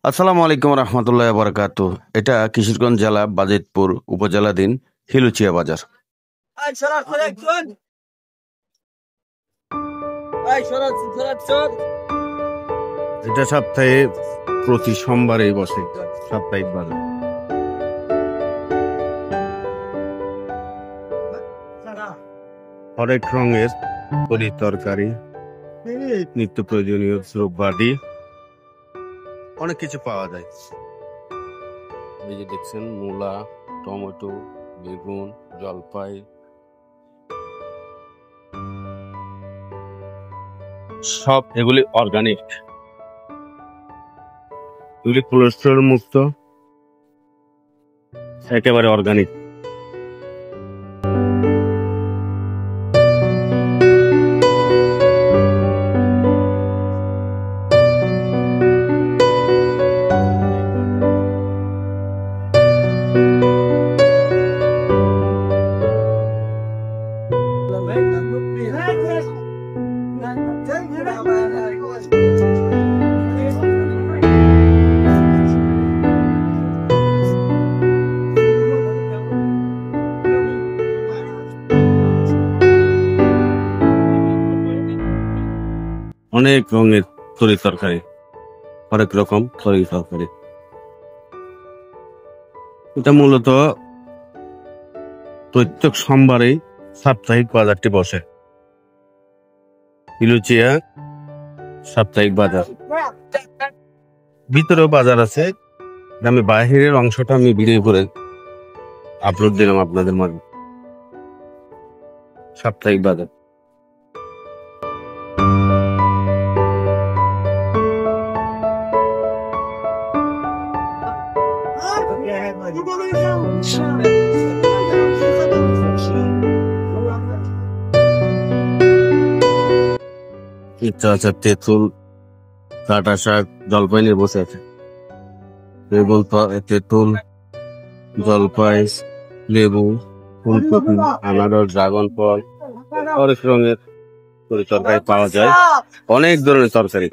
আসসালামু আলাইকুম রহমতুল্লাহ বরকাত। এটা কিশোরগঞ্জ জেলা বাজিতপুর উপজেলাধীন হিলুচিয়া বাজার। এটা সপ্তাহে প্রতি সোমবারেই বসে সাপ্তাহিক বাজার। হরেক রঙের তরি তরকারি, নিত্য প্রয়োজনীয় দ্রব্যাদি অনেক কিছু পাওয়া যায়। এই যে দেখছেন মূলা, টমেটো, বেগুন, জলপাই, সব এগুলি অর্গানিক, এগুলি কোলেস্ট্রল মুক্ত, একেবারে অর্গানিক। অনেক রঙের তরি তরকারি, হরেক রকম তরি তরকারি। এটা মূলত প্রত্যেক সোমবারেই সাপ্তাহিক বাজারটি বসে, হিলুচিয়া সাপ্তাহিক বাজার। ভিতরেও বাজার আছে, আমি বাহিরের অংশটা আমি ভিডিও করে আপলোড দিলাম আপনাদের মাঝে। সাপ্তাহিক বাজার ইচ্ছা আছে, তেঁতুল, কাটা শাক, জলপাই নিয়ে বসে আছে। তেঁতুল, জলপাই, লেবু, ফুলকপি, আনারস, ড্রাগন ফল, অনেক রঙের তরকারি পাওয়া যায়। অনেক ধরনের তরকারি,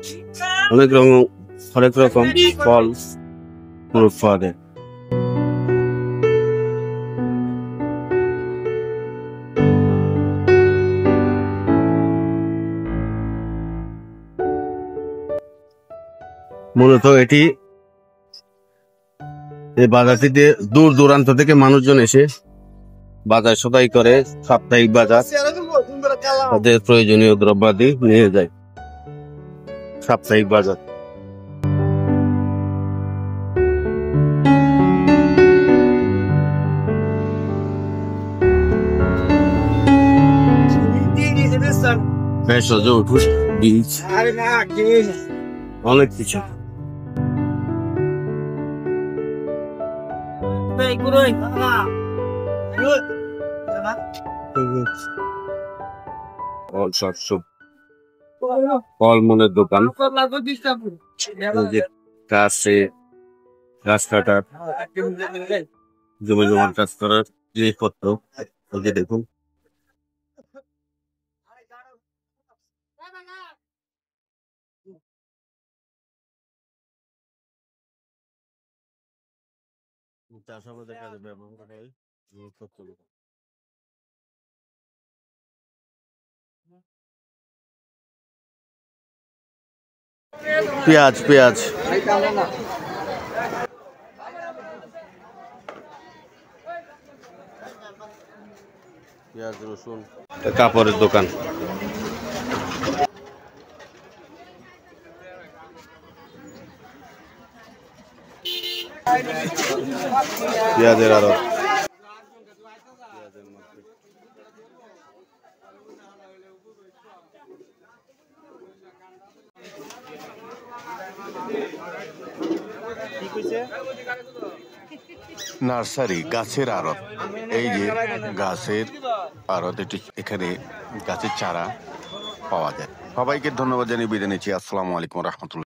অনেক রকম ফল পাওয়া যায়। মূলত এটি এই বাজারটিতে দূর দূরান্ত থেকে মানুষজন এসে বাজার সদাই করে। সাপ্তাহিক বাজার, তাদের প্রয়োজনীয় দ্রব্যাদি নিয়ে যায়। সাপ্তাহিক বাজার ভেষজ বীজ, অনেক কিছু। ফলমূলের দোকান, গাছ কাটার, জমি জমার কাজ করার জিনিসপত্র। দেখুন চাষাবাদের কাজে ব্যবহার হয় জিনিসপত্র। পেঁয়াজ পেঁয়াজ পেঁয়াজ, রসুন। কাপড়ের দোকান, পেঁয়াজের আড়ত, নার্সারি, গাছের আড়ত। এই যে গাছের আড়ত, এটি এখানে গাছের চারা পাওয়া যায়। সবাইকে ধন্যবাদ জানিয়ে বিদায় নিচ্ছি। আসসালামু আলাইকুম রহমতুল্লাহ।